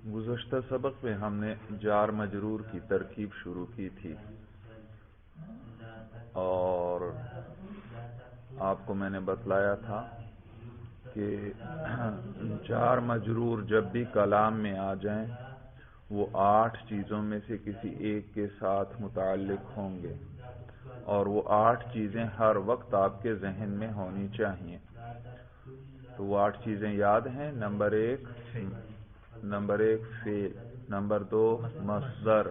گزشتہ سبق میں ہم نے جار مجرور کی ترکیب شروع کی تھی اور آپ کو میں نے بتلایا تھا کہ جار مجرور جب بھی کلام میں آ جائیں وہ 8 چیزوں میں سے کسی ایک کے ساتھ متعلق ہوں گے اور وہ 8 چیزیں ہر وقت آپ کے ذہن میں ہونی چاہیے۔ تو وہ 8 چیزیں یاد ہیں۔ نمبر 1 فعل، نمبر 2 مصدر،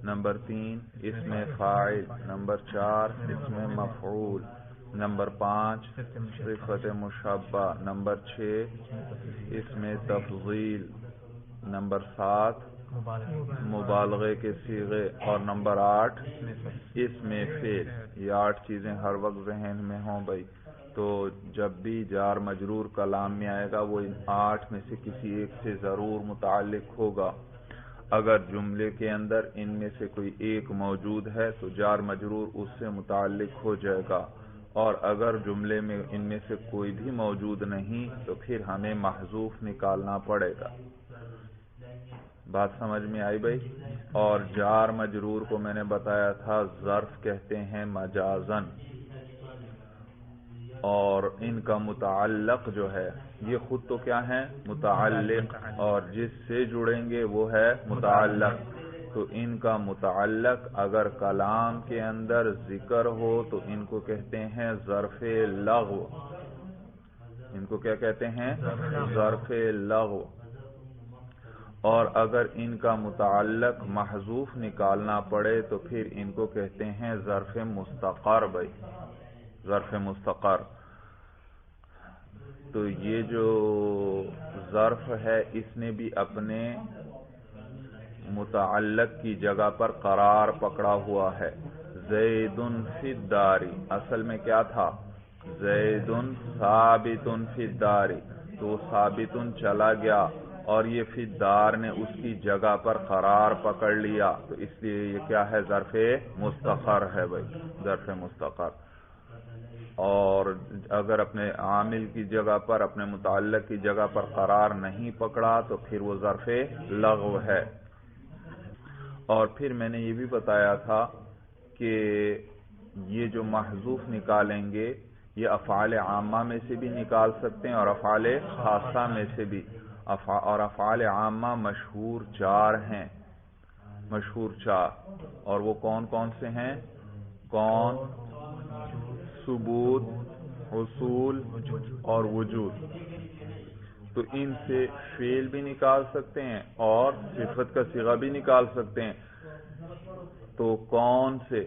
نمبر 3 اسم فاعل، نمبر 4 اسم مفعول، نمبر 5 صفت مشبہ، نمبر 6 اسم تفضیل، نمبر 7 مبالغے کے صیغے اور نمبر 8 اسم فعل۔ یہ 8 چیزیں ہر وقت ذہن میں ہوں بھائی۔ تو جب بھی جار مجرور کلام میں آئے گا وہ ان 8 میں سے کسی ایک سے ضرور متعلق ہوگا۔ اگر جملے کے اندر ان میں سے کوئی ایک موجود ہے تو جار مجرور اس سے متعلق ہو جائے گا، اور اگر جملے میں ان میں سے کوئی بھی موجود نہیں تو پھر ہمیں محذوف نکالنا پڑے گا۔ بات سمجھ میں آئی بھائی؟ اور جار مجرور کو میں نے بتایا تھا ظرف کہتے ہیں مجازن، اور ان کا متعلق جو ہے یہ خود تو کیا ہے متعلق، اور جس سے جڑیں گے وہ ہے متعلق۔ تو ان کا متعلق اگر کلام کے اندر ذکر ہو تو ان کو کہتے ہیں ظرف لغو۔ ان کو کیا کہتے ہیں؟ ظرف لغو۔ اور اگر ان کا متعلق محذوف نکالنا پڑے تو پھر ان کو کہتے ہیں ظرف مستقر بھائی، ظرف مستقر۔ تو یہ جو ظرف ہے اس نے بھی اپنے متعلق کی جگہ پر قرار پکڑا ہوا ہے۔ زید فی الدار، اصل میں کیا تھا؟ زید ثابت فی الدار، تو ثابت چلا گیا اور یہ فی الدار نے اس کی جگہ پر قرار پکڑ لیا، تو اس لیے یہ کیا ہے؟ ظرف مستقر ہے بھائی، ظرف مستقر۔ اور اگر اپنے عامل کی جگہ پر، اپنے متعلق کی جگہ پر قرار نہیں پکڑا تو پھر وہ ظرف لغو ہے۔ اور پھر میں نے یہ بھی بتایا تھا کہ یہ جو محذوف نکالیں گے یہ افعال عامہ میں سے بھی نکال سکتے ہیں اور افعال خاصہ میں سے بھی، اور افعال عامہ مشہور 4 ہیں، مشہور 4، اور وہ کون کون سے ہیں؟ کون؟ ثبوت، حصول اور وجود۔ تو ان سے فعل بھی نکال سکتے ہیں اور صفت کا صیغہ بھی نکال سکتے ہیں۔ تو کون سے؟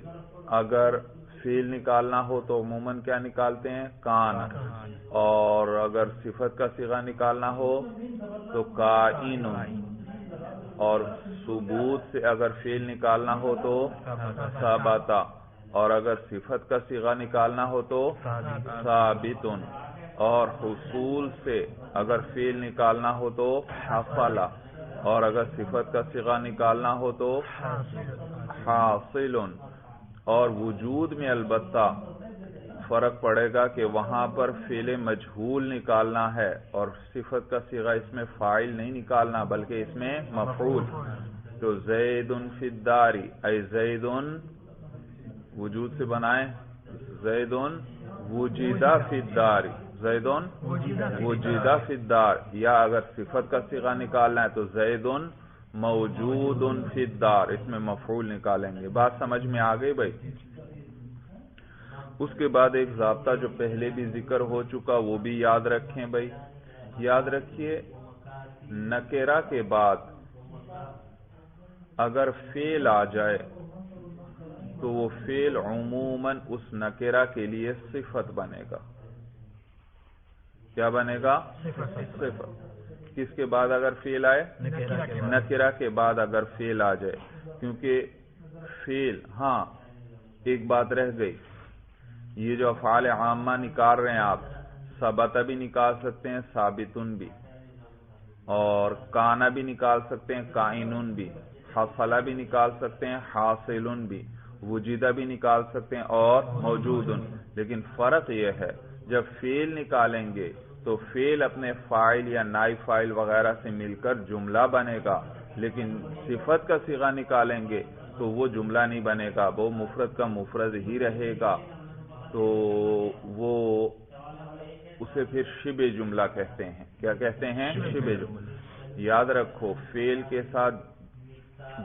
اگر فعل نکالنا ہو تو عموماً کیا نکالتے ہیں؟ کان، اور اگر صفت کا صیغہ نکالنا ہو تو کائن، اور ثبوت سے اگر فعل نکالنا ہو تو ثبتا، اور اگر صفت کا صیغہ نکالنا ہو تو ثابت، اور حصول سے اگر فعل نکالنا ہو تو حصل، اور اگر صفت کا صیغہ نکالنا ہو تو حاصل۔ اور وجود میں البتہ فرق پڑے گا کہ وہاں پر فعل مجہول نکالنا ہے اور صفت کا صیغہ اس میں فاعل نہیں نکالنا بلکہ اس میں مفعول۔ تو زید فی الدار، اے زید وجود سے بنائیں، زید وجد فی الدار، زید وجد فی الدار، یا اگر صفت کا صیغہ نکالنا ہے تو زید موجود فی الدار، اس میں مفعول نکالیں گے۔ بات سمجھ میں آ گئی بھائی؟ اس کے بعد ایک ضابطہ جو پہلے بھی ذکر ہو چکا وہ بھی یاد رکھیں بھائی۔ یاد رکھیے نکرہ کے بعد اگر فعل آ جائے تو وہ فعل عموماً اس نکرہ کے لیے صفت بنے گا۔ کیا بنے گا؟ صفت۔ کس کے بعد اگر فعل آئے؟ نکرہ کے بعد اگر فعل آ جائے، کیونکہ فعل، ہاں ایک بات رہ گئی، یہ جو افعال عامہ نکال رہے ہیں آپ، ثبت بھی نکال سکتے ہیں ثابتن بھی، اور کانا بھی نکال سکتے ہیں کائنن بھی، حصلہ بھی نکال سکتے ہیں حاصلن بھی، وجودہ بھی نکال سکتے ہیں اور موجودن۔ لیکن فرق یہ ہے جب فعل نکالیں گے تو فعل اپنے فاعل یا نائب فاعل وغیرہ سے مل کر جملہ بنے گا، لیکن صفت کا صیغہ نکالیں گے تو وہ جملہ نہیں بنے گا، وہ مفرد کا مفرد ہی رہے گا، تو وہ اسے پھر شبہ جملہ کہتے ہیں۔ کیا کہتے ہیں؟ شبہ جملہ۔ یاد رکھو فعل کے ساتھ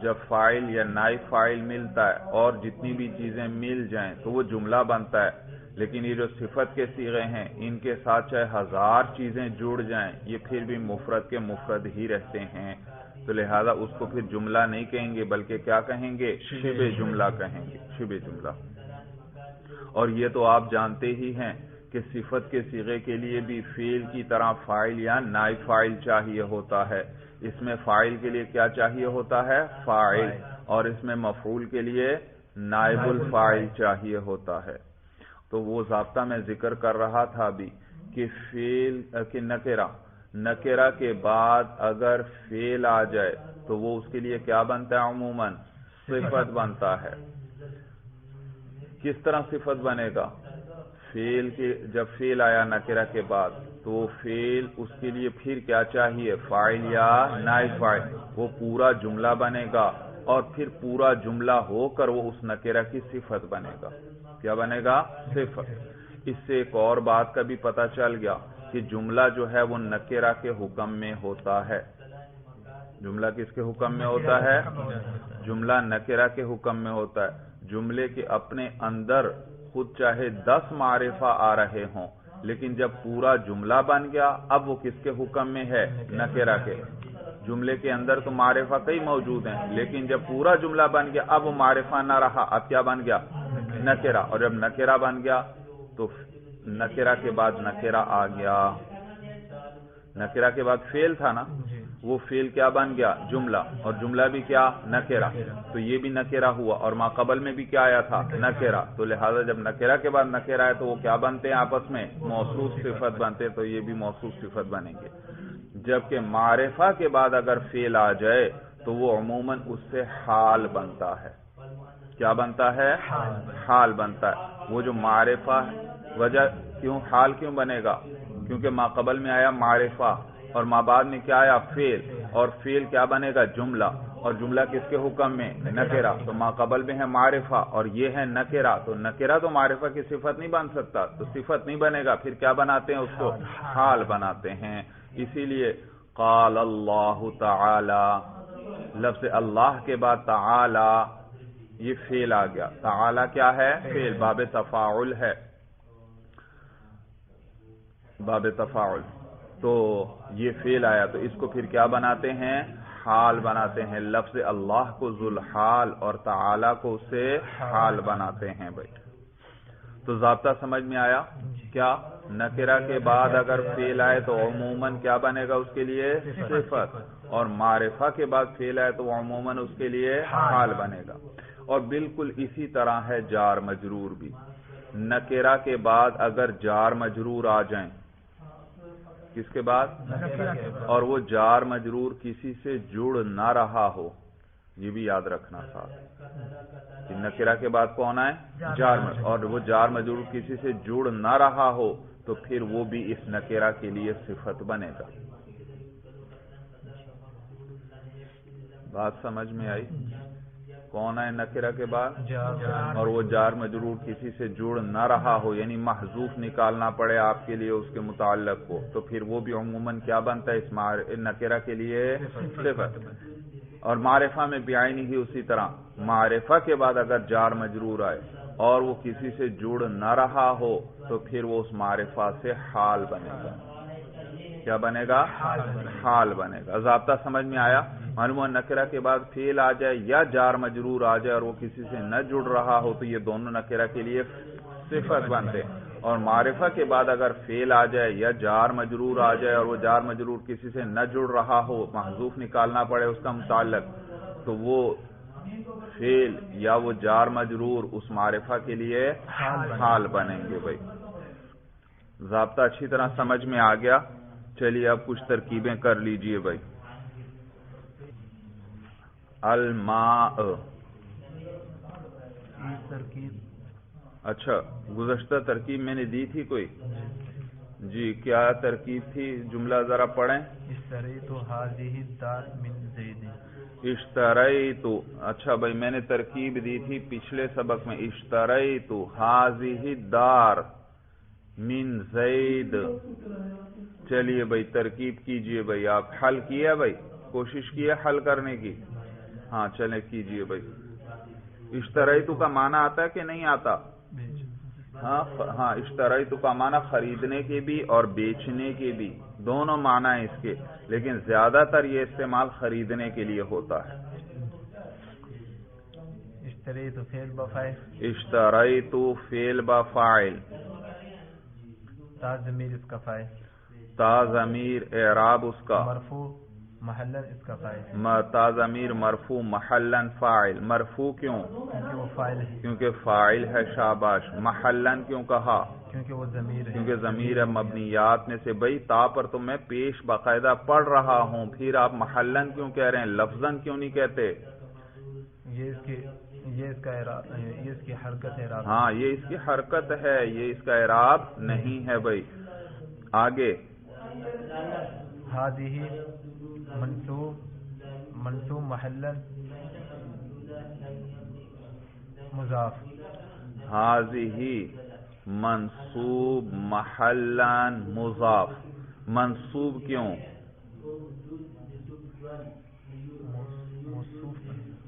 جب فاعل یا نائب فاعل ملتا ہے اور جتنی بھی چیزیں مل جائیں تو وہ جملہ بنتا ہے، لیکن یہ جو صفت کے صیغے ہیں ان کے ساتھ چاہے 1000 چیزیں جڑ جائیں یہ پھر بھی مفرد کے مفرد ہی رہتے ہیں، تو لہذا اس کو پھر جملہ نہیں کہیں گے بلکہ کیا کہیں گے؟ شبہ جملہ کہیں گے، شبہ جملہ۔ اور یہ تو آپ جانتے ہی ہیں کہ صفت کے صیغے کے لیے بھی فعل کی طرح فاعل یا نائب فاعل چاہیے ہوتا ہے۔ اس میں فاعل کے لیے کیا چاہیے ہوتا ہے؟ فاعل، اور اس میں مفعول کے لیے نائب الفاعل چاہیے ہوتا ہے۔ تو وہ ضابطہ میں ذکر کر رہا تھا ابھی کہ فعل کہ نکرہ کے بعد اگر فعل آ جائے تو وہ اس کے لیے کیا بنتا ہے؟ عموماً صفت بنتا ہے۔ کس طرح صفت بنے گا؟ جب فعل آیا نکرہ کے بعد تو وہ فعل اس کے لیے پھر کیا چاہیے؟ فاعل یا نائب فاعل، وہ پورا جملہ بنے گا، اور پھر پورا جملہ ہو کر وہ اس نکرہ کی صفت بنے گا۔ کیا بنے گا؟ صفت۔ اس سے ایک اور بات کا بھی پتہ چل گیا کہ جملہ جو ہے وہ نکرہ کے حکم میں ہوتا ہے۔ جملہ کس کے حکم میں ہوتا ہے؟ جملہ نکرہ کے حکم میں ہوتا ہے۔ جملے کے اپنے اندر خود چاہے 10 معرفہ آ رہے ہوں، لیکن جب پورا جملہ بن گیا اب وہ کس کے حکم میں ہے؟ نکرہ کے۔ جملے کے اندر تو معرفہ کئی موجود ہیں، لیکن جب پورا جملہ بن گیا اب وہ معرفہ نہ رہا، اب کیا بن گیا؟ نکرہ۔ اور جب نکرہ بن گیا تو نکرہ کے بعد نکرہ آ گیا، نکرہ کے بعد فعل تھا نا، وہ فعل کیا بن گیا؟ جملہ، اور جملہ بھی کیا؟ نکرہ، تو یہ بھی نکرہ ہوا، اور ما قبل میں بھی کیا آیا تھا؟ نکرہ، تو لہذا جب نکرہ کے بعد نکرہ آئے تو وہ کیا بنتے ہیں آپس میں؟ موصوف صفت بنتے، تو یہ بھی موصوف صفت بنیں گے۔ جبکہ معرفہ کے بعد اگر فعل آ جائے تو وہ عموماً اس سے حال بنتا ہے۔ کیا بنتا ہے؟ حال بنتا ہے۔ وہ جو معرفہ، وجہ کیوں حال کیوں بنے گا؟ کیونکہ ما قبل میں آیا معرفہ اور ما بعد میں کیا آیا؟ فعل، اور فعل کیا بنے گا؟ جملہ، اور جملہ کس کے حکم میں؟ نکرہ۔ تو ما قبل میں ہے معرفہ اور یہ ہے نکرہ، تو نکرہ تو معرفہ کی صفت نہیں بن سکتا، تو صفت نہیں بنے گا، پھر کیا بناتے ہیں اس کو؟ حال بناتے ہیں۔ اسی لیے قال اللہ تعالی، لفظ اللہ کے بعد تعالی، یہ فعل آ گیا۔ تعالی کیا ہے؟ فعل، باب تفاعل ہے، باب تفاعل، تو یہ فعل آیا تو اس کو پھر کیا بناتے ہیں؟ حال بناتے ہیں۔ لفظ اللہ کو ذوالحال اور تعالی کو اسے حال بناتے ہیں بھائی۔ تو ضابطہ سمجھ میں آیا؟ کیا نکرہ کے بعد اگر فعل آئے تو عموماً کیا بنے گا اس کے لیے؟ صفت، اور معرفہ کے بعد فعل آئے تو عموماً اس کے لیے حال بنے گا۔ اور بالکل اسی طرح ہے جار مجرور بھی۔ نکرہ کے بعد اگر جار مجرور آ جائیں، کس کے بعد؟ اور وہ جار مجرور کسی سے جڑ نہ رہا ہو، یہ بھی یاد رکھنا ساتھ کہ نکرہ کے بعد کون آئے؟ جار مجرور، اور وہ جار مجرور کسی سے جڑ نہ رہا ہو تو پھر وہ بھی اس نکرہ کے لیے صفت بنے گا۔ بات سمجھ میں آئی؟ کون ہے نکرہ کے بعد؟ اور وہ جار مجرور کسی سے جڑ نہ رہا ہو، یعنی محذوف نکالنا پڑے آپ کے لیے اس کے متعلق کو، تو پھر وہ بھی عموماً کیا بنتا ہے اس نکرہ کے لیے؟ صفت۔ اور معرفہ میں بعینی ہی اسی طرح، معرفہ کے بعد اگر جار مجرور آئے اور وہ کسی سے جڑ نہ رہا ہو تو پھر وہ اس معرفہ سے حال بنے گا۔ کیا بنے گا؟ حال بنے گا۔ ضابطہ سمجھ میں آیا؟ معلوم ہے نکرہ کے بعد فعل آ جائے یا جار مجرور آ جائے اور وہ کسی سے نہ جڑ رہا ہو تو یہ دونوں نکرہ کے لیے صفت بنتے، اور معرفہ کے بعد اگر فعل آ جائے یا جار مجرور آ جائے اور وہ جار مجرور کسی سے نہ جڑ رہا ہو، محذوف نکالنا پڑے اس کا متعلق، تو وہ فعل یا وہ جار مجرور اس معرفہ کے لیے حال بنیں گے بھائی۔ ضابطہ اچھی طرح سمجھ میں آ گیا؟ چلیے اب کچھ ترکیبیں کر لیجئے بھائی۔ الماء، اچھا گزشتہ ترکیب میں نے دی تھی کوئی؟ جی کیا ترکیب تھی؟ جملہ ذرا پڑھیں. اشتریت هذه الدار من زید. اشتریت، اچھا بھائی میں نے ترکیب دی تھی پچھلے سبق میں، اشتریت هذه الدار من زید. چلیے بھائی ترکیب کیجئے بھائی، آپ حل کیا بھائی، کوشش کی ہے حل کرنے کی؟ ہاں چلیں کیجئے بھائی. اشتریت کا معنی آتا ہے کہ نہیں آتا؟ ہاں اشتریت کا معنی خریدنے کے بھی اور بیچنے کے بھی، دونوں معنی ہیں اس کے، لیکن زیادہ تر یہ استعمال خریدنے کے لیے ہوتا ہے. اشتریت فعل بفاعل. اشتریت فعل بفاعل. تا ضمیر اس کا فاعل. تا ضمیر اعراب اس کا مرفوع محلن اس کا فاعل. تا ضمیر مرفوع محلن فاعل. مرفوع کیوں؟ کیونکہ وہ فاعل ہے. کیونکہ فاعل ہے. شاباش. محلن کیوں کہا؟ کیونکہ وہ ضمیر ہے. کیونکہ ضمیر ہے مبنیات میں سے. بھائی تا پر تو میں پیش باقاعدہ پڑھ رہا ہوں، پھر آپ محلن کیوں کہہ رہے ہیں؟ لفظاً کیوں نہیں کہتے؟ یہ اس کا اعراب، یہ اس کی حرکت ہے. ہاں یہ اس کی حرکت ہے، یہ اس کا اعراب نہیں ہے بھائی. آگے هذه منصوب محلن مضاف. هذه منصوب محلن مضاف. منصوب کیوں؟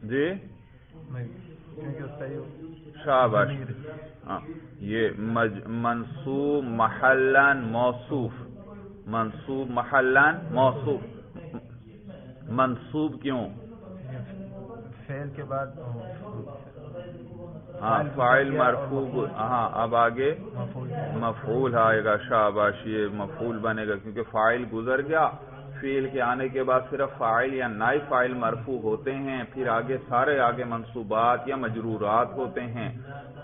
جی شاباش. یہ منصوب محلن موصوف. منصوب محلن موصوف. منصوب کیوں؟ فعل کے بعد ہاں فاعل مرفوع. ہاں اب آگے مفعول آئے گا. شاباش. یہ مفعول بنے گا کیونکہ فاعل گزر گیا. فعل کے آنے کے بعد صرف فاعل یا نائب فاعل مرفوع ہوتے ہیں، پھر آگے سارے آگے منصوبات یا مجرورات ہوتے ہیں،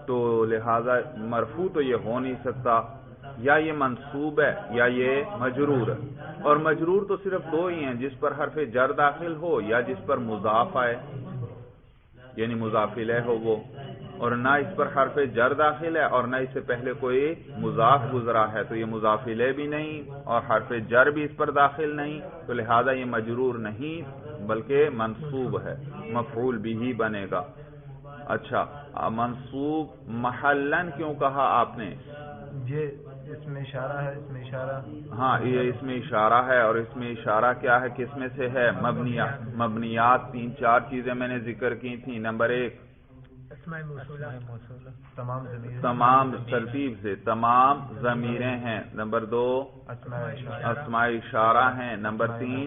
تو لہذا مرفوع تو یہ ہو نہیں سکتا. یا یہ منصوب ہے یا یہ مجرور ہے. اور مجرور تو صرف دو ہی ہیں، جس پر حرف جر داخل ہو یا جس پر مضاف آئے، یعنی مضاف الیہ ہو وہ، اور نہ اس پر حرف جر داخل ہے اور نہ اس سے پہلے کوئی مضاف گزرا ہے، تو یہ مضاف الیہ بھی نہیں اور حرف جر بھی اس پر داخل نہیں، تو لہذا یہ مجرور نہیں بلکہ منصوب ہے، مفعول بھی بنے گا. اچھا منصوب محلن کیوں کہا آپ نے؟ یہ اس میں اشارہ ہے. اس میں اشارہ ہاں یہ اس میں اشارہ ہے، اور اس میں اشارہ کیا ہے، کس میں سے ہے؟ مبنیات. 3-4 چیزیں میں نے ذکر کی تھیں. نمبر 1 تمام ترتیب سے تمام ضمیریں ہیں. نمبر 2 اسماء اشارہ ہیں. نمبر 3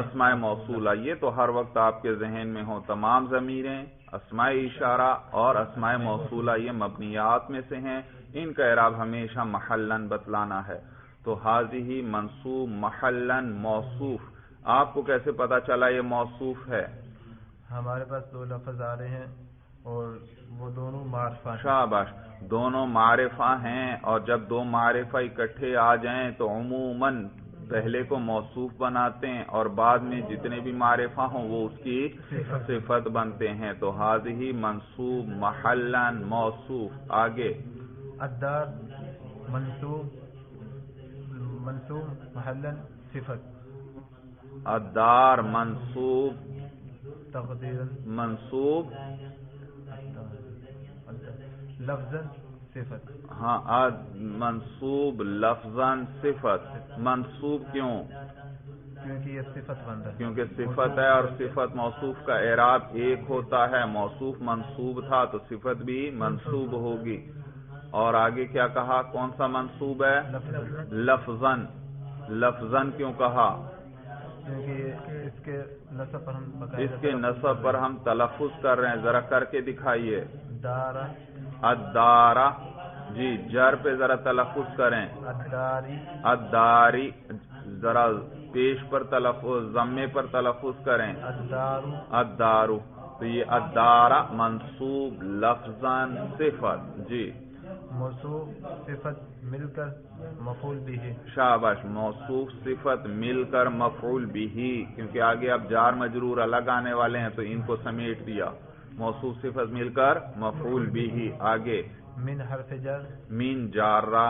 اسماء موصولہ. یہ تو ہر وقت آپ کے ذہن میں ہو، تمام ضمیریں، اسماء اشارہ اور اسماء موصولہ یہ مبنیات میں سے ہیں. ان کا اعراب ہمیشہ محلن بتلانا ہے. تو ہذہ منصوب محلن موصوف. آپ کو کیسے پتا چلا یہ موصوف ہے؟ ہمارے پاس 2 لفظ آ رہے ہیں اور وہ دونوں معرفہ ہیں. شاباش. دونوں معرفہ ہیں، اور جب 2 معرفہ اکٹھے آ جائیں تو عموماً پہلے کو موصوف بناتے ہیں اور بعد میں جتنے بھی معرفہ ہوں وہ اس کی صفت بنتے ہیں. تو ہذہ منصوب محلن موصوف. آگے الدار منصوب محلن صفت. الدار منصوب تقدیرا منصوب لفظا صفت. ہاں منصوب لفظاً صفت. منصوب کیوں؟ کیونکہ یہ صفت بن رہا ہے. کیونکہ صفت ہے اور صفت موصوف کا اعراب ایک ہوتا ہے. موصوف منصوب تھا تو صفت بھی منصوب ہوگی. اور آگے کیا کہا؟ کون سا منصوب ہے؟ لفظاً. لفظاً کیوں کہا؟ کیونکہ اس کے نصب پر ہم تلفظ کر رہے ہیں. ذرا کر کے دکھائیے. دارا الدارا. جی جر پہ ذرا تلفظ کریں. الداری. الداری. ذرا پیش پر تلفظ، ضمے پر تلفظ کریں. الدارو. الدارو. تو یہ الدارا منصوب لفظاً صفت. جی موصوف صفت مل کر مفعول بھی. شاباش. موصوف صفت مل کر مفعول بھی، کیونکہ آگے اب جار مجرور الگ آنے والے ہیں تو ان کو سمیٹ دیا. موصوف صفت مل کر مفعول بھی. آگے من حرف جر. من جارہ.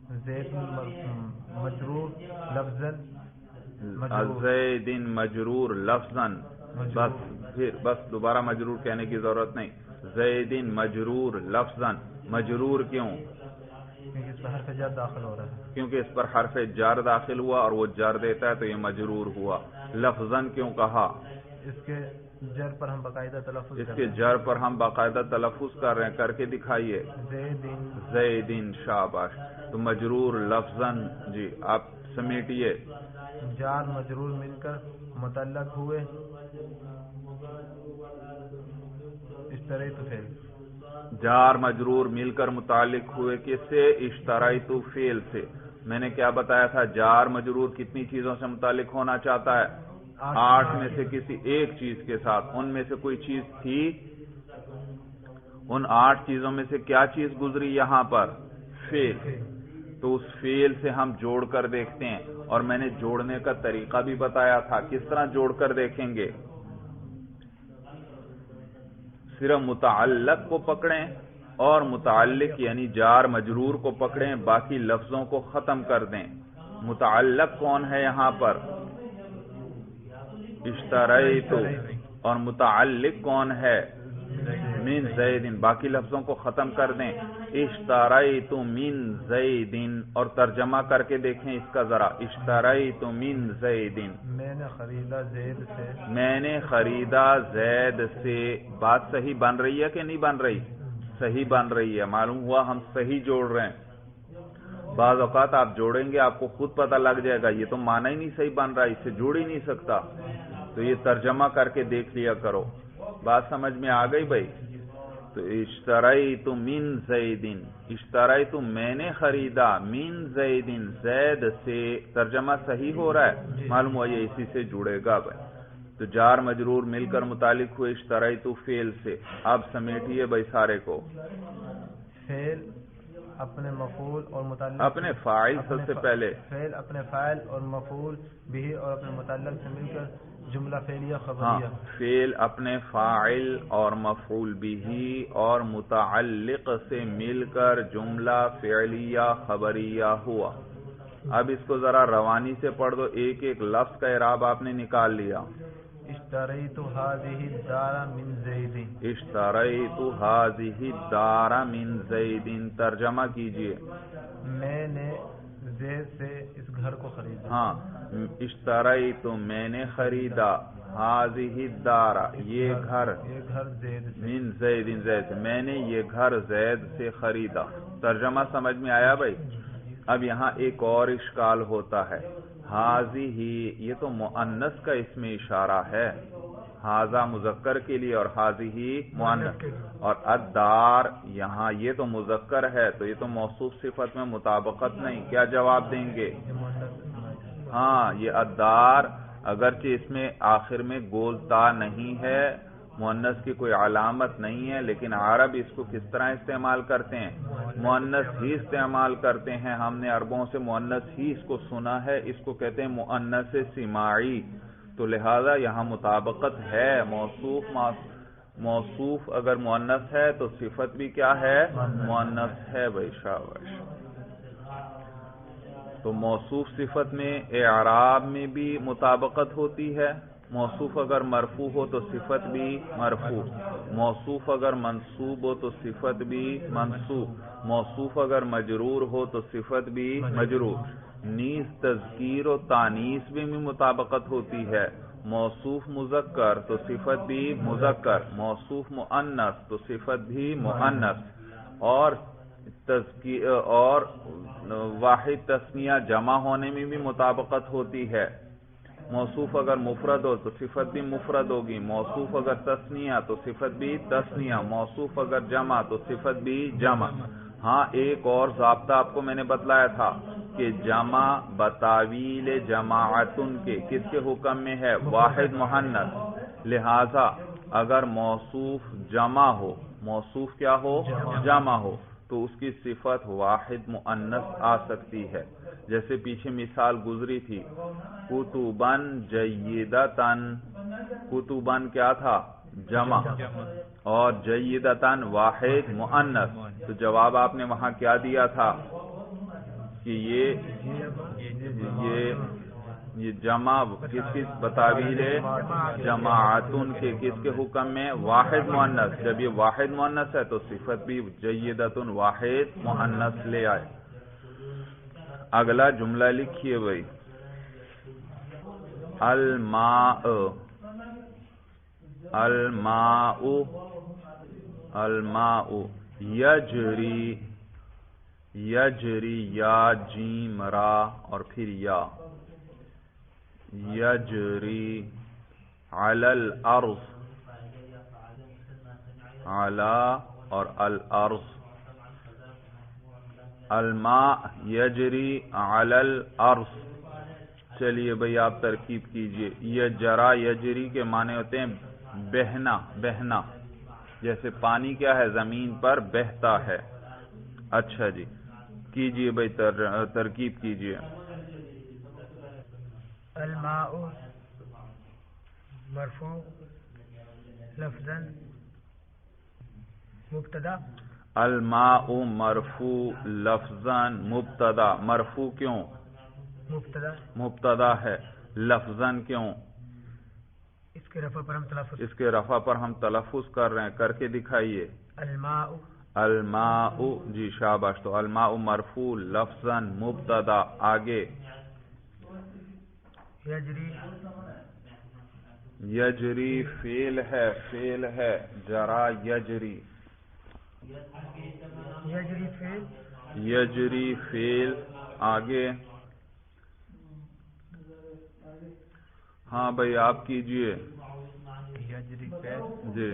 زید مجرور لفظاً زید مجرور لفظاً، بس دوبارہ مجرور کہنے کی ضرورت نہیں، زید مجرور لفظاً، مجرور کیوں؟ کیونکہ اس پر حرف جر داخل ہو رہا ہے، کیونکہ اس پر حرف جر داخل ہوا اور وہ جر دیتا ہے تو یہ مجرور ہوا۔ لفظاً کیوں کہا؟ اس کے جر پر ہم باقاعدہ تلفظ اس کے جر پر ہم باقاعدہ تلفظ کر رہے ہیں، کر کے دکھائیے۔ زیدین، شاباش۔ تو مجرور لفظاً، جی آپ سمیٹیے۔ جار مجرور مل کر متعلق ہوئے، اشتریت فعل، جار مجرور مل کر متعلق ہوئے کس سے؟ اشتریت فعل سے۔ میں نے کیا بتایا تھا؟ جار مجرور کتنی چیزوں سے متعلق ہونا چاہتا ہے؟ 8 میں سے کسی ایک چیز کے ساتھ۔ ان میں سے کوئی چیز تھی؟ ان 8 چیزوں میں سے کیا چیز گزری یہاں پر؟ فعل۔ تو اس فعل سے ہم جوڑ کر دیکھتے ہیں، اور میں نے جوڑنے کا طریقہ بھی بتایا تھا۔ کس طرح جوڑ کر دیکھیں گے؟ صرف متعلق کو پکڑیں اور متعلق یعنی جار مجرور کو پکڑیں، باقی لفظوں کو ختم کر دیں۔ متعلق کون ہے یہاں پر؟ اشتریت، اور متعلق کون ہے؟ من زیدن، باقی لفظوں کو ختم کر دیں۔ اشتریت من زیدن، اور ترجمہ کر کے دیکھیں اس کا ذرا۔ اشتریت من زیدن، میں نے خریدا زید سے، میں نے خریدا زید سے۔ بات صحیح بن رہی ہے کہ نہیں بن رہی؟ صحیح بن رہی ہے۔ معلوم ہوا ہم صحیح جوڑ رہے ہیں۔ بعض اوقات آپ جوڑیں گے آپ کو خود پتہ لگ جائے گا یہ تو معنی ہی نہیں صحیح بن رہا، اس سے جوڑ ہی نہیں سکتا، تو یہ ترجمہ کر کے دیکھ لیا کرو۔ بات سمجھ میں آ گئی بھائی؟ تو اشتریت من زیدن، اشتریت میں نے خریدا، من زیدن زید سے۔ ترجمہ صحیح ہو رہا ہے؟ معلوم ہوا یہ اسی سے جڑے گا بھائی۔ تو جار مجرور مل کر متعلق ہوئے اشتریت فعل سے۔ اب سمیٹیے بھائی سارے کو۔ فعل اپنے مفعول اور متعلق، اپنے فاعل سب سے پہلے، فعل اپنے فاعل اور مفعول بھی اور اپنے متعلق سے مل کر جملہ فعلیہ خبریہ۔ فعل اپنے فاعل اور مفعول بھی اور متعلق سے مل کر جملہ فعلیہ خبریہ ہوا۔ اب اس کو ذرا روانی سے پڑھ دو، ایک ایک لفظ کا اعراب آپ نے نکال لیا۔ اشتریت هذه الدار من زید، اشتریت هذه الدار من زید۔ ترجمہ کیجئے۔ میں نے زید سے اس گھر کو خریدا۔ ہاں، اشتریت میں نے خریدا، هذه الدار یہ گھر، زید سے، من زید زید سے، میں نے یہ گھر زید سے خریدا۔ ترجمہ سمجھ میں آیا بھائی؟ اب یہاں ایک اور اشکال ہوتا ہے۔ ہاذہ یہ تو مؤنث کا اسم اشارہ ہے، ہاذا مذکر کے لیے اور ہاذہ مؤنث، اور الدار یہاں یہ تو مذکر ہے تو یہ تو موصوف صفت میں مطابقت نہیں۔ کیا جواب دیں گے؟ ہاں، یہ الدار اگرچہ اس میں آخر میں گول تا نہیں ہے، مؤنث کی کوئی علامت نہیں ہے، لیکن عرب اس کو کس طرح استعمال کرتے ہیں؟ مؤنث ہی استعمال کرتے ہیں۔ ہم نے عربوں سے مؤنث ہی اس کو سنا ہے، اس کو کہتے ہیں مؤنث سماعی، تو لہذا یہاں مطابقت ہے۔ موصوف اگر مؤنث ہے تو صفت بھی کیا ہے؟ مؤنث ہے بھائی، شاباش۔ تو موصوف صفت میں اعراب میں بھی مطابقت ہوتی ہے۔ موصوف اگر مرفوع ہو تو صفت بھی مرفوع، موصوف اگر منصوب ہو تو صفت بھی منصوب، موصوف اگر مجرور ہو تو صفت بھی مجرور۔ نیز تذکیر و تانیث میں بھی مطابقت ہوتی ہے۔ موصوف مذکر تو صفت بھی مذکر، موصوف مؤنث تو صفت بھی مؤنث، اور واحد تثنیہ جمع ہونے میں بھی مطابقت ہوتی ہے۔ موصوف اگر مفرد ہو تو صفت بھی مفرد ہوگی، موصوف اگر تثنیہ تو صفت بھی تثنیہ، موصوف اگر جمع تو صفت بھی جمع۔ ہاں، ایک اور ضابطہ آپ کو میں نے بتلایا تھا کہ جمع بتاویل جماعتن کے کس کے حکم میں ہے؟ واحد مؤنث۔ لہذا اگر موصوف جمع ہو، موصوف کیا ہو؟ جمع ہو، تو اس کی صفت واحد مؤنث آ سکتی ہے۔ جیسے پیچھے مثال گزری تھی، کتبن جیدتن، کتبن کیا تھا؟ جمع، اور جیدتن واحد مؤنث، تو جواب آپ نے وہاں کیا دیا تھا؟ کہ یہ جمع کس بتاویل ہے جماعتن کے کس کے حکم میں واحد مؤنث. جب یہ واحد مؤنث ہے تو صفت بھی جیدتن واحد مؤنث لے آئے. اگلا جملہ لکھیے بھائی. الماء یجری یا جیم را اور پھر یا یجری علی الارض علی اور الارض. الماء یجری علی الارض. چلیے بھئی آپ ترکیب کیجئے. یہ جرا یجری کے معنی ہوتے ہیں بہنا بہنا. جیسے پانی کیا ہے زمین پر بہتا ہے. اچھا جی کیجئے بھئی ترکیب کیجئے. الماء مرفوع لفظا مبتدا. الماء مرفوع لفظا مبتدا. مرفوع کیوں؟ مبتدا ہے. لفظا کیوں؟ اس کے رفع پر ہم تلفظ کر رہے ہیں. کر کے دکھائیے. الماء جی شاباش. تو الماء مرفوع لفظا مبتدا. آگے یجری فعل ہے جرا یجری. یجری فعل. آگے ہاں بھائی آپ کیجئے. یجری فعل جی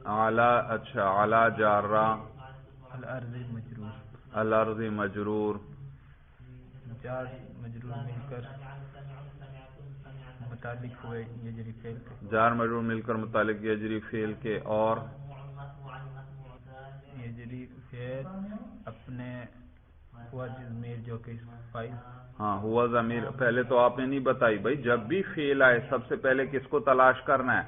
اعلی. اچھا اعلی جارہ. الارض مجرور. جار مجرور مل کر متعلق ہوئے یجری فعل کے. جار مجرور مل کر متعلق یجری فعل کے. اور یجری فعل اپنے ہوا ضمیر جو کہ فاعل. ہاں ہوا ضمیر. پہلے تو آپ نے نہیں بتائی بھائی. جب بھی فعل آئے سب سے پہلے کس کو تلاش کرنا ہے؟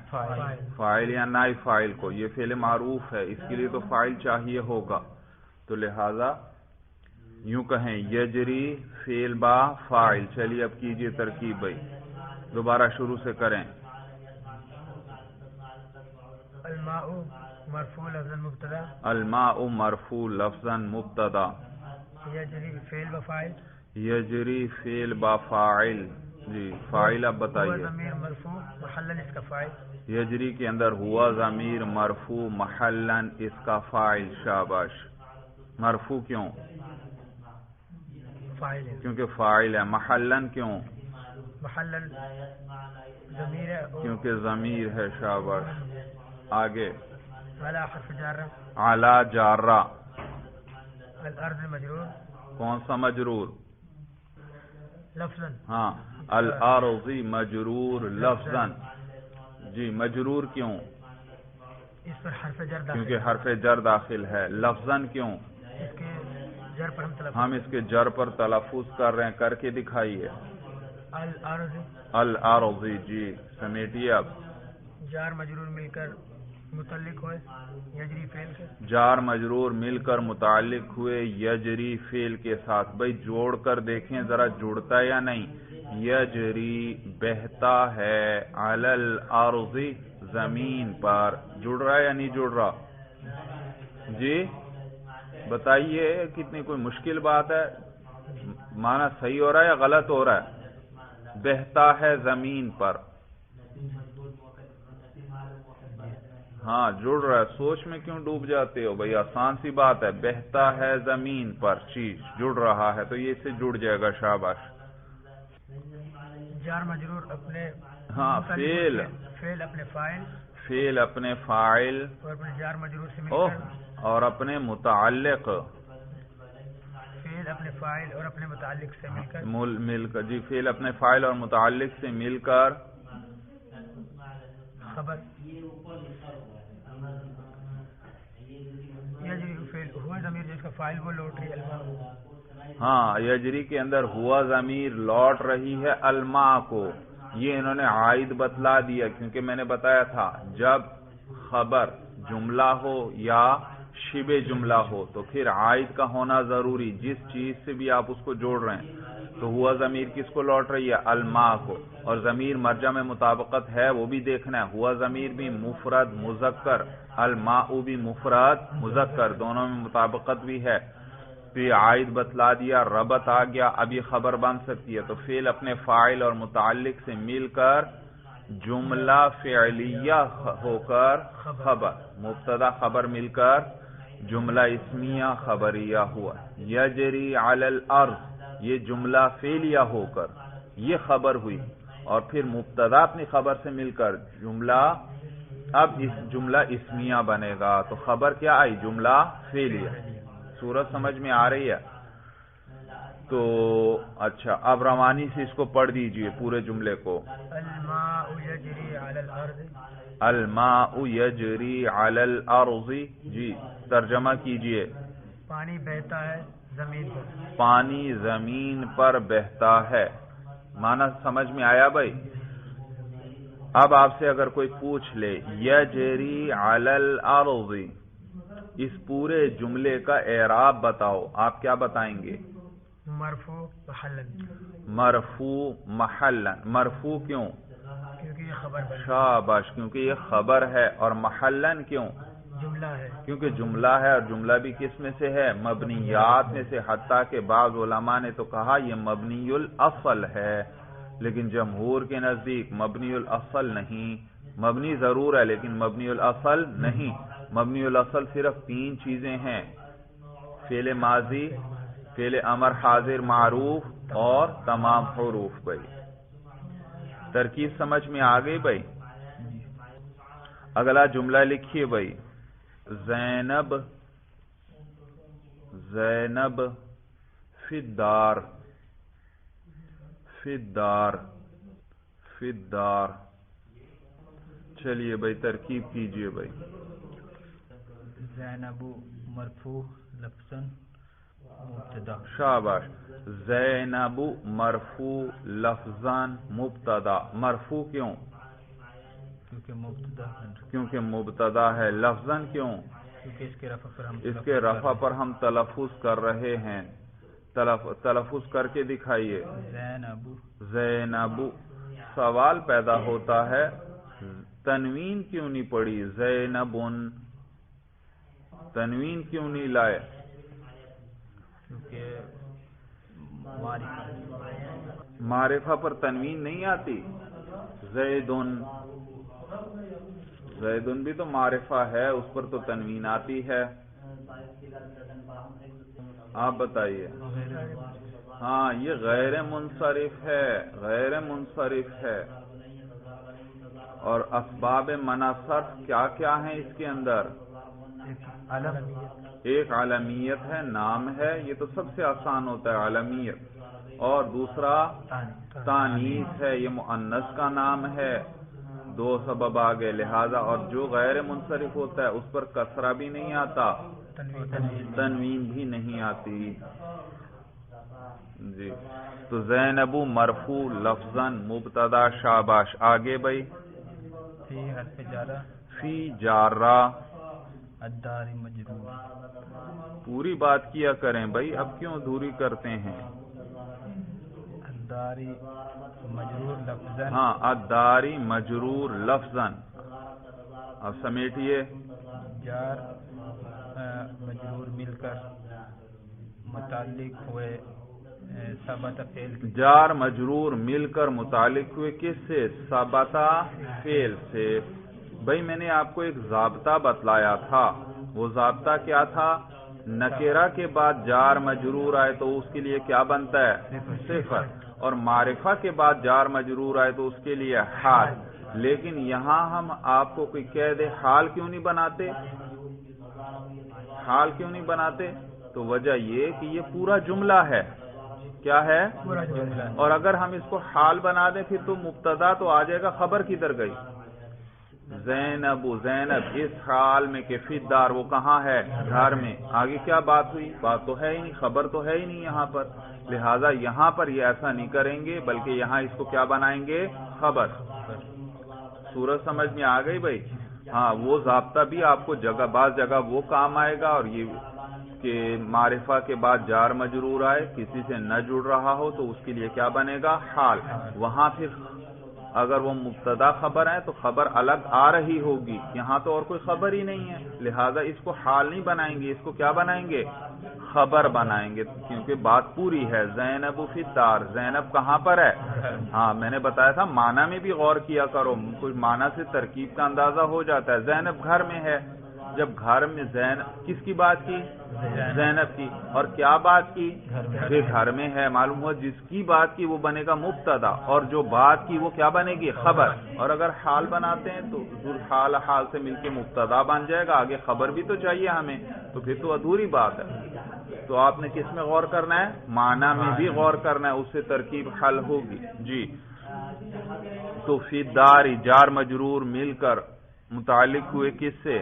فاعل یا نائب فاعل کو. یہ فعل معروف ہے اس کے لیے تو فاعل چاہیے ہوگا. تو لہذا یوں کہیں یجری فعل با فاعل. چلیے اب کیجئے ترکیب بھائی. دوبارہ شروع سے کریں. الماء مرفوع لفظا مبتدا. الماء مرفوع لفظا مبتدا. یجری فعل با فاعل. یجری فعل با فاعل. جی فاعل اب بتائیے. ضمیر مرفوع محلا اس کا فاعل. یجری کے اندر ہوا ضمیر مرفوع محلا اس کا فاعل. شاباش. مرفوع کیوں؟ فاعل ہے کیونکہ فاعل ہے. محلن کیوں؟ محلا ضمیر ہے کیونکہ ضمیر ہے. شاباش. آگے علی حرف جر. اعلی جارہ. الارض مجرور. کون سا مجرور؟ لفظا. ہاں الارض مجرور لفظا. جی مجرور کیوں؟ اس پر حرف جر داخل. کیونکہ حرف جر داخل ہے. لفظا کیوں؟ اس کے جر پر ہم اس کے جر پر تلفظ کر رہے ہیں. کر کے دکھائیے. الارض. جی سمیٹیے اب. جار مجرور مل کر متعلق ہوئے یجری فعل کے. جار مجرور مل کر متعلق ہوئے یجری فعل کے ساتھ. بھائی جوڑ کر دیکھیں ذرا جڑتا ہے یا نہیں. یجری بہتا ہے علی الارض زمین پر. جڑ رہا ہے یا نہیں جڑ رہا؟ جی بتائیے. کتنی کوئی مشکل بات ہے؟ معنی صحیح ہو رہا ہے یا غلط ہو رہا ہے؟ بہتا ہے زمین پر. ہاں جڑ رہا ہے. سوچ میں کیوں ڈوب جاتے ہو بھائی؟ آسان سی بات ہے. بہتا ہے زمین پر چیز جڑ رہا ہے تو یہ اس سے جڑ جائے گا. شاباش. جار مجرور اپنے ہاں فعل اپنے فاعل. فعل اپنے فاعل اور اپنے جار مجرور سے مل کر. اور اپنے متعلق. فعل اپنے فاعل اور اپنے متعلق سے مل کر. جی فعل اپنے فاعل اور متعلق سے مل کر خبر. یجری فعل ہوا ضمیر جس کا فاعل وہ لوٹ رہی ہے الماء. ہاں یجری کے اندر ہوا ضمیر لوٹ رہی ہے الماء کو. یہ انہوں نے عائد بتلا دیا کیونکہ میں نے بتایا تھا جب خبر جملہ ہو یا شبہ جملہ ہو تو پھر عائد کا ہونا ضروری، جس چیز سے بھی آپ اس کو جوڑ رہے ہیں۔ تو ہوا ضمیر کس کو لوٹ رہی ہے؟ الماء کو، اور ضمیر مرجع میں مطابقت ہے وہ بھی دیکھنا ہے۔ ہوا ضمیر بھی مفرد مذکر، الماء بھی مفرد مذکر، دونوں میں مطابقت بھی ہے۔ تو یہ عائد بتلا دیا، ربط آ گیا، اب یہ خبر بن سکتی ہے۔ تو فعل اپنے فاعل اور متعلق سے مل کر جملہ فعلیہ ہو کر خبر، مبتدا خبر مل کر جملہ اسمیہ خبریہ ہوا۔ یجری علی الارض، یہ جملہ فعلیہ ہو کر یہ خبر ہوئی، اور پھر مبتدا اپنی خبر سے مل کر جملہ، اب اس جملہ اسمیہ بنے گا۔ تو خبر کیا آئی؟ جملہ فعلیہ۔ صورت سمجھ میں آ رہی ہے؟ تو اچھا، اب روانی سے اس کو پڑھ دیجئے پورے جملے کو۔ الماء یجری علی الارض، الماء یجری علی الارض، جی ترجمہ کیجئے۔ پانی بہتا ہے زمین پر، پانی زمین پر بہتا ہے، معنی سمجھ میں آیا بھائی؟ اب آپ سے اگر کوئی پوچھ لے یجری علی الارض، اس پورے جملے کا اعراب بتاؤ، آپ کیا بتائیں گے؟ مرفوع محلن، مرفوع محلن۔ مرفوع کیوں؟ کیونکہ یہ خبر بن شاباش، کیونکہ یہ خبر ہے، اور محلن کیوں؟ جملہ ہے، کیونکہ جملہ ہے، اور جملہ بھی کس میں سے ہے؟ مبنیات میں سے، حتیٰ کہ بعض علماء نے تو کہا یہ مبنی الاصل ہے، لیکن جمہور کے نزدیک مبنی الاصل نہیں، مبنی ضرور ہے لیکن مبنی الاصل نہیں۔ مبنی الاصل صرف 3 چیزیں ہیں، فعل ماضی، فعل امر حاضر معروف، اور تمام حروف۔ بھائی ترکیب سمجھ میں آ گئی بھائی؟ اگلا جملہ لکھیے بھائی، زینب زینب فی الدار، فی الدار، فی الدار۔ چلیے بھائی ترکیب کیجئے بھائی۔ زینب مرفوع لفظاً مبتدا، شاباش، زینب مرفوع لفظاً مبتدا۔ مرفوع کیوں؟ کیونکہ مبتدا ہے۔ لفظاً کیوں؟ کیونکہ اس کے رفع پر ہم تلفظ کر رہے ہیں۔ تلفظ کر کے دکھائیے۔ زینب، زینب۔ سوال پیدا ہوتا ہے تنوین کیوں نہیں پڑی؟ زینبن، تنوین کیوں نہیں لائے؟ کیونکہ معرفہ پر تنوین نہیں آتی۔ زیدن، زیدن بھی تو معرفہ ہے، اس پر تو تنوین آتی ہے۔ آپ بتائیے۔ ہاں یہ غیر منصرف ہے، غیر منصرف ہے۔ اور اسباب منع صرف کیا کیا ہیں اس کے اندر؟ ایک علمیت ہے، نام ہے، یہ تو سب سے آسان ہوتا ہے علمیت، اور دوسرا تانیث ہے، یہ مؤنث کا نام ہے۔ 2 سبب آگئے، لہذا اور جو غیر منصرف ہوتا ہے اس پر کسرہ بھی نہیں آتا، تنوین بھی نہیں آتی۔ جی تو زینب مرفوع لفظاً مبتدا، شاباش۔ آگے بھائی، فی حرف جارہ، فی جارہ، الدار مجرور، پوری بات کیا کریں بھائی، اب کیوں دوری کرتے ہیں؟ الداری مجرور لفظاً، ہاں الداری مجرور لفظاً۔ اب سمیٹیے۔ جار مجرور مل کر متعلق ہوئے ثابت فعل، جار مجرور مل کر متعلق ہوئے کس سے؟ ثابت فعل سے۔ بھائی میں نے آپ کو ایک ضابطہ بتلایا تھا، وہ ضابطہ کیا تھا؟ نکرہ کے بعد جار مجرور آئے تو اس کے لیے کیا بنتا ہے؟ صفت، اور معرفہ کے بعد جار مجرور آئے تو اس کے لیے حال۔ لیکن یہاں ہم آپ کو کوئی کہہ دے حال کیوں نہیں بناتے؟ حال کیوں نہیں بناتے؟ تو وجہ یہ کہ یہ پورا جملہ ہے۔ کیا ہے؟ پورا جملہ۔ اور اگر ہم اس کو حال بنا دیں پھر تو مبتدا تو آ جائے گا، خبر کدھر گئی؟ زینب، زینب اس حال میں کہ فی الدار، وہ کہاں ہے؟ گھر میں۔ آگے کیا بات ہوئی؟ بات تو ہے ہی نہیں، خبر تو ہے ہی نہیں یہاں پر، لہذا یہاں پر یہ ایسا نہیں کریں گے، بلکہ یہاں اس کو کیا بنائیں گے؟ خبر۔ صورت سمجھ میں آ گئی بھائی؟ ہاں وہ ضابطہ بھی آپ کو بعض جگہ وہ کام آئے گا، اور یہ کہ معرفہ کے بعد جار مجرور آئے، کسی سے نہ جڑ رہا ہو تو اس کے لیے کیا بنے گا؟ حال۔ وہاں پھر اگر وہ مبتدا خبر ہے تو خبر الگ آ رہی ہوگی، یہاں تو اور کوئی خبر ہی نہیں ہے، لہذا اس کو حال نہیں بنائیں گے، اس کو کیا بنائیں گے؟ خبر بنائیں گے، کیونکہ بات پوری ہے۔ زینب فی الدار، زینب کہاں پر ہے؟ ہاں میں نے بتایا تھا معنی میں بھی غور کیا کرو، کچھ معنی سے ترکیب کا اندازہ ہو جاتا ہے۔ زینب گھر میں ہے، جب گھر میں کس کی بات کی؟ زینب کی، اور کیا بات کی؟ گھر میں ہے، معلوم ہوا جس کی بات کی وہ بنے گا مبتدا، اور جو بات کی وہ کیا بنے گی؟ خبر۔ اور اگر حال بناتے ہیں تو حال سے مل کے مبتدا بن جائے گا، آگے خبر بھی تو چاہیے ہمیں، تو پھر تو ادھوری بات ہے۔ تو آپ نے کس میں غور کرنا ہے؟ معنی میں بھی غور کرنا ہے، اس سے ترکیب حل ہوگی۔ جی تو فی الدار جار مجرور مل کر متعلق ہوئے کس سے؟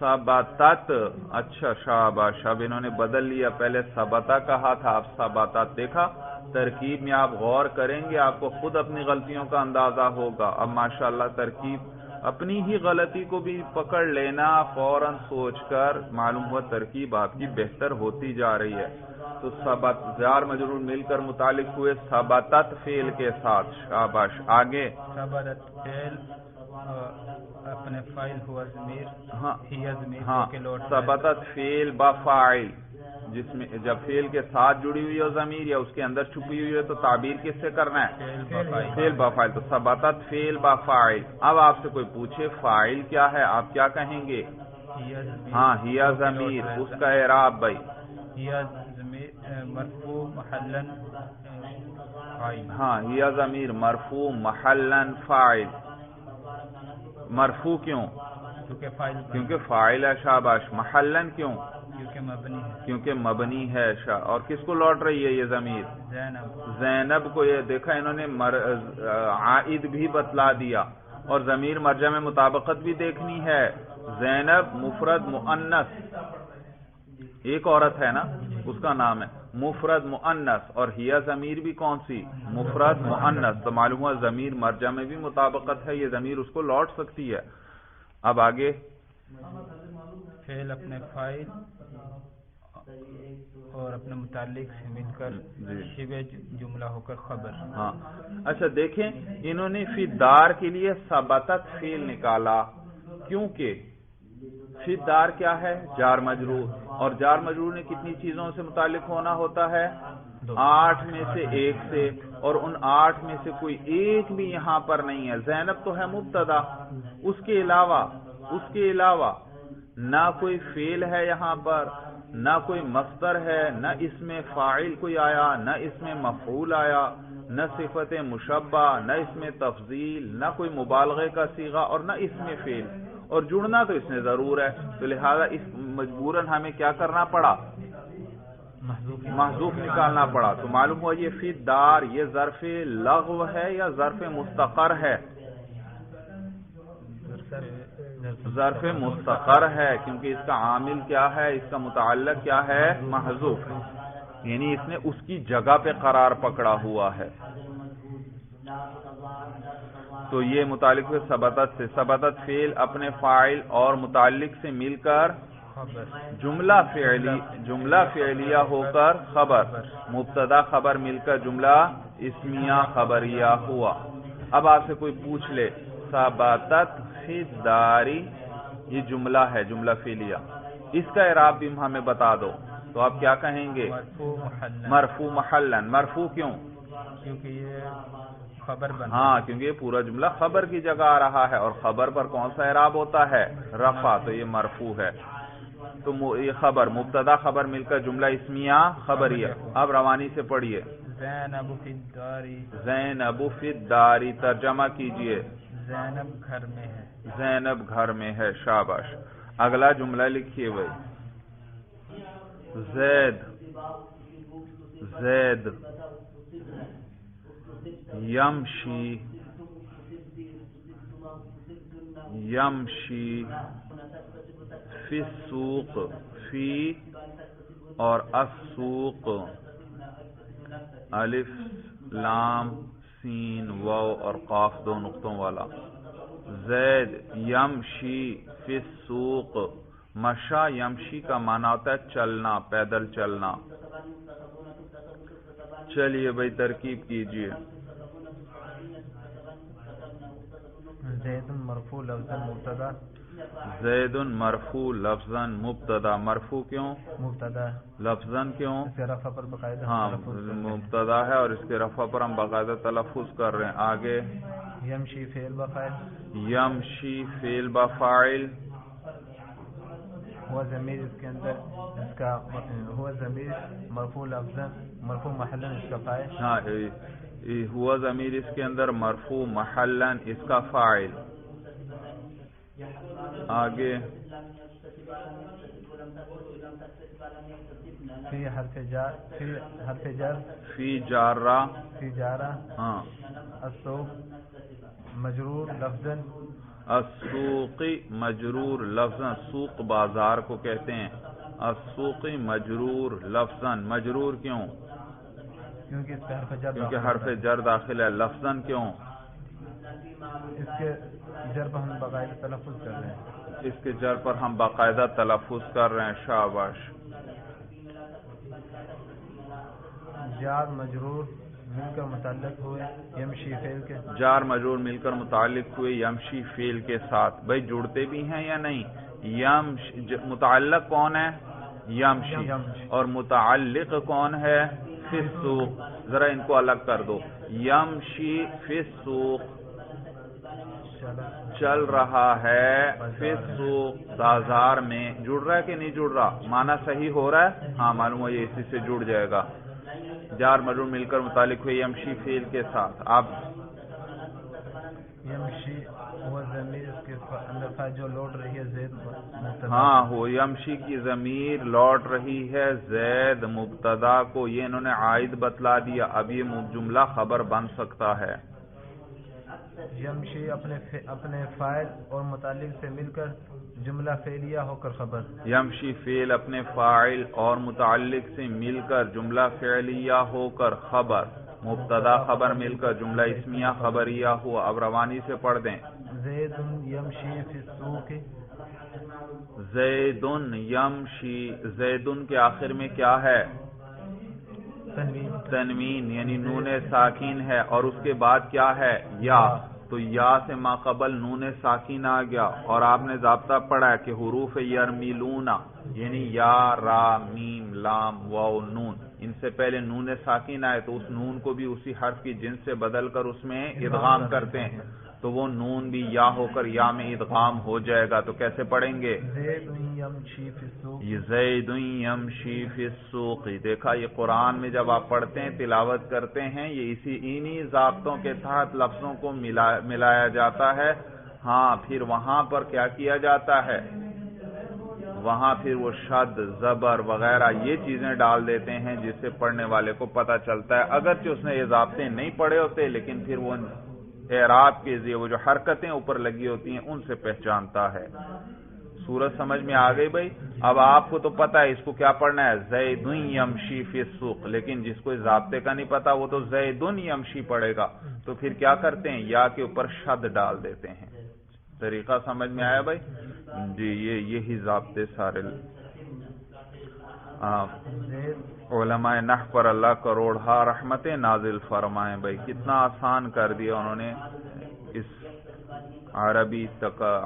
ثبتت۔ اچھا شاباش، اب انہوں نے بدل لیا، پہلے ثبتا کہا تھا، اب ثبتت۔ دیکھا ترکیب میں آپ غور کریں گے آپ کو خود اپنی غلطیوں کا اندازہ ہوگا۔ اب ماشاءاللہ ترکیب اپنی ہی غلطی کو بھی پکڑ لینا، فوراً سوچ کر معلوم ہوا ترکیب آپ کی بہتر ہوتی جا رہی ہے۔ تو جار مجرور مل کر متعلق ہوئے ثبتت فعل کے ساتھ۔ شاباش، آگے ثبتت فعل اپنے فاعل ہوا ضمیر، ہاں ثبتت فعل با فاعل، جس میں جب فعل کے ساتھ جڑی ہوئی ہو ضمیر یا اس کے اندر چھپی ہوئی ہے تو تعبیر کس سے کرنا ہے؟ فعل با فاعل۔ تو ثبتت فعل با فاعل۔ اب آپ سے کوئی پوچھے فاعل کیا ہے، آپ کیا کہیں گے؟ ہاں ہیا ضمیر، اس کا اعراب بھائی؟ مرفوع محلا فاعل۔ ہاں ہیا ضمیر مرفوع محلا فاعل۔ مرفوع کیوں؟ کیونکہ فاعل ہے۔ شاباش۔ محلا کیوں؟ کیونکہ مبنی ہے۔ اور کس کو لوٹ رہی ہے یہ ضمیر؟ زینب کو۔ یہ دیکھا انہوں نے عائد بھی بتلا دیا، اور ضمیر مرجع میں مطابقت بھی دیکھنی ہے۔ زینب مفرد مؤنث، ایک عورت ہے نا، اس کا نام ہے مفرد مؤنث، اور ہیا ضمیر بھی کون سی؟ مفرد مؤنث۔ تو معلوم ہوا ضمیر مرجع میں بھی مطابقت ہے، یہ ضمیر اس کو لوٹ سکتی ہے۔ اب آگے فعل اپنے فاعل اور اپنے متعلق سے مل کر شبہ جملہ ہو کر خبر۔ ہاں اچھا دیکھیں انہوں نے فی الدار کے لیے ثبتت فعل نکالا، کیونکہ فی الدار کیا ہے؟ جار مجرور، اور جار مجرور نے کتنی چیزوں سے متعلق ہونا ہوتا ہے؟ 8 میں سے ایک سے، اور ان 8 میں سے کوئی ایک بھی یہاں پر نہیں ہے۔ زینب تو ہے مبتدا، اس کے علاوہ نہ کوئی فعل ہے یہاں پر، نہ کوئی مصدر ہے، نہ اس میں فاعل کوئی آیا، نہ اس میں مفعول آیا، نہ صفت مشبہ، نہ اس میں تفضیل، نہ کوئی مبالغے کا صیغہ، اور نہ اس میں فعل، اور جڑنا تو اس میں ضرور ہے، تو لہذا اس مجبوراً ہمیں کیا کرنا پڑا؟ محذوف نکالنا پڑا۔ تو معلوم ہوا یہ فی الدار یہ ظرف لغو ہے یا ظرف مستقر ہے؟ ظرف مستقر ہے، کیونکہ اس کا عامل کیا ہے، اس کا متعلق کیا ہے؟ محذوف، یعنی اس نے اس کی جگہ پہ قرار پکڑا ہوا ہے۔ تو یہ متعلق ہوئے ثبتت سے۔ ثبتت فعل اپنے فاعل اور متعلق سے مل کر جملہ فعلیہ ہو کر خبر، مبتدا خبر مل کر جملہ اسمیہ خبریہ ہوا۔ اب آپ سے کوئی پوچھ لے ثبتت فی الدار یہ جملہ ہے، جملہ فعلیہ، اس کا اعراب بھی ہمیں بتا دو، تو آپ کیا کہیں گے؟ مرفوع محلا۔ مرفوع کیوں؟ کیونکہ یہ خبر بنا۔ ہاں کیونکہ یہ پورا جملہ خبر کی جگہ آ رہا ہے، اور خبر پر کون سا اعراب ہوتا ہے؟ رفع، تو یہ مرفوع ہے۔ تو یہ خبر مبتدا خبر مل کر جملہ اسمیہ خبریہ۔ اب روانی سے پڑھیے۔ زینب فی الدار، زینب فی الدار، ترجمہ کیجئے۔ زینب گھر میں ہے۔ زینب گھر میں ہے۔ شاباش۔ اگلا جملہ لکھیے بھائی۔ زید یمشی فی السوق، فی اور السوق، الف لام سین واو اور قاف دو نقطوں والا، زید یمشی فی السوق، مشا یمشی کا معنی ہوتا ہے چلنا، پیدل چلنا۔ چلیے بھائی ترکیب کیجئے۔ زید مرفوع لفظاً مبتدا، زید مرفوع لفظاً مبتدا، مرفوع کیوں؟ مبتدا لفظاً کیوں؟ اس کے رفع پر باقاعدہ ہاں تلفظ کرتے ہیں۔ مبتدا ہے اور اس کے رفع پر ہم باقاعدہ تلفظ کر رہے ہیں۔ آگے یمشی فعل بفاعل، یمشی فعل بفاعل، ہوا ضمیر اس کے اندر اس کا ہوا ضمیر مرفوع لفظاً مرفوع محلاً اس کا فاعل، ہاں ہوا ضمیر اس کے اندر مرفوع محلاً اس کا فاعل۔ آگے فی حرف جار، فی حرف جر، فی جارہ، فی جارہ، ہاں السوق مجرور لفظاً، السوق مجرور لفظاً، سوق بازار کو کہتے ہیں۔ السوق مجرور لفظاً، مجرور کیوں؟ کیونکہ اس پہ حرف جر کیونکہ داخل حرف ہوتا ہے۔ جر داخل ہے۔ لفظاً کیوں؟ اس کے جر پر ہم باقاعدہ تلفظ کر رہے ہیں۔ اس کے جر پر ہم باقاعدہ تلفظ کر رہے ہیں۔ شاباش۔ جار مجرور مل کر متعلق ہوئے یمشی فعل کے، جار مجرور مل کر متعلق ہوئے یمشی فعل کے ساتھ۔ بھائی جڑتے بھی ہیں یا نہیں؟ متعلق کون ہے؟ یمشی، اور متعلق کون ہے؟ فی السوق۔ ذرا ان کو الگ کر دو۔ یمشی فی السوق، چل رہا ہے فی السوق، بازار میں۔ جڑ رہا ہے کہ نہیں جڑ رہا؟ معنی صحیح ہو رہا ہے؟ ہاں معلوم ہے، یہ اسی سے جڑ جائے گا۔ جار مجرور مل کر متعلق ہوئے یمشی فعل کے ساتھ۔ اب یمشی وہ ضمیر اس کے اندر فاعل جو لوٹ رہی ہے زید مبتدا، ہاں ہو یمشی کی ضمیر لوٹ رہی ہے زید مبتدا کو، یہ انہوں نے عائد بتلا دیا۔ اب یہ جملہ خبر بن سکتا ہے۔ یمشی اپنے فاعل اور متعلق سے مل کر جملہ فعلیہ ہو کر خبر، یمشی فعل اپنے فاعل اور متعلق سے مل کر جملہ فعلیہ ہو کر خبر، مبتدا خبر مل کر جملہ اسمیہ خبریہ ہوا۔ اب روانی سے پڑھ دیں۔ زید یمشی فی السوق، زیدن یمشی، زیدن کے آخر میں کیا ہے؟ تنوین، تنوین یعنی نون ساکین ہے، اور اس کے بعد کیا ہے؟ یا۔ تو یا سے ما قبل نون ساکین آ گیا، اور آپ نے ضابطہ پڑھا ہے کہ حروف یرمیلون یعنی یا، را، میم، لام، واو، نون، ان سے پہلے نون ساکین آئے تو اس نون کو بھی اسی حرف کی جنس سے بدل کر اس میں ادغام کرتے ہیں، تو وہ نون بھی یا ہو کر یا میں ادغام ہو جائے گا۔ تو کیسے پڑھیں گے؟ زید یمشی فی السوق، زید یمشی فی السوق۔ دیکھا، یہ قرآن میں جب آپ پڑھتے ہیں تلاوت کرتے ہیں، یہ انہی ضابطوں کے تحت لفظوں کو ملایا جاتا ہے۔ ہاں پھر وہاں پر کیا کیا جاتا ہے؟ وہاں پھر وہ شد، زبر وغیرہ یہ چیزیں ڈال دیتے ہیں جس سے پڑھنے والے کو پتہ چلتا ہے، اگرچہ اس نے یہ ضابطے نہیں پڑھے ہوتے لیکن پھر وہ اعراب کے ذریعے وہ جو حرکتیں اوپر لگی ہوتی ہیں ان سے پہچانتا ہے۔ سورج سمجھ میں آ گئی بھائی؟ اب آپ کو تو پتا ہے اس کو کیا پڑھنا ہے، زید یمشی فی السوق، لیکن جس کو اس ضابطے کا نہیں پتا وہ تو زید یمشی پڑھے گا، تو پھر کیا کرتے ہیں؟ یا کے اوپر شد ڈال دیتے ہیں۔ طریقہ سمجھ میں آیا بھائی؟ جی یہی ضابطے سارے علماء نحو پر اللہ کروڑہا رحمتیں نازل فرمائیں۔ بھائی کتنا آسان کر دیا انہوں نے اس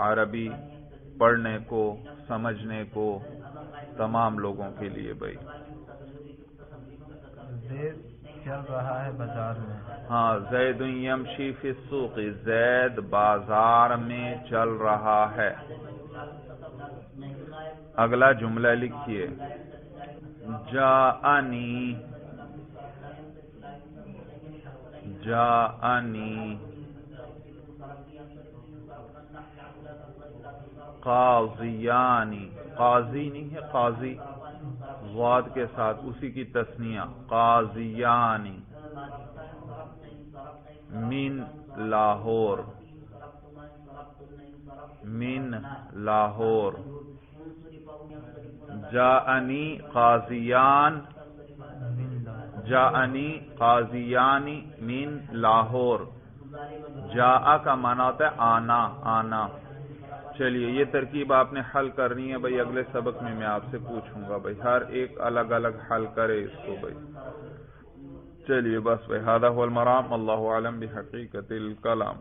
عربی پڑھنے کو، سمجھنے کو تمام لوگوں کے لیے۔ بھائی زید چل رہا ہے بازار میں، ہاں زید یمشی فی السوق، زید بازار میں چل رہا ہے۔ اگلا جملہ لکھیے، جاءنی، جاءنی قاضیانی، قاضی نہیں ہے قاضی، ضاد کے ساتھ اسی کی تثنیہ، قاضیانی من لاہور، من لاہور، جاءنی قاضیان، جاءنی قاضیانی من لاہور، جاء کا معنی ہوتا ہے آنا آنا. چلیے یہ ترکیب آپ نے حل کرنی ہے بھائی، اگلے سبق میں آپ سے پوچھوں گا بھائی، ہر ایک الگ الگ حل کرے اس کو بھائی. چلیے بس بھائی، ھذا ھو المرام، اللہ اعلم بحقیقت الکلام.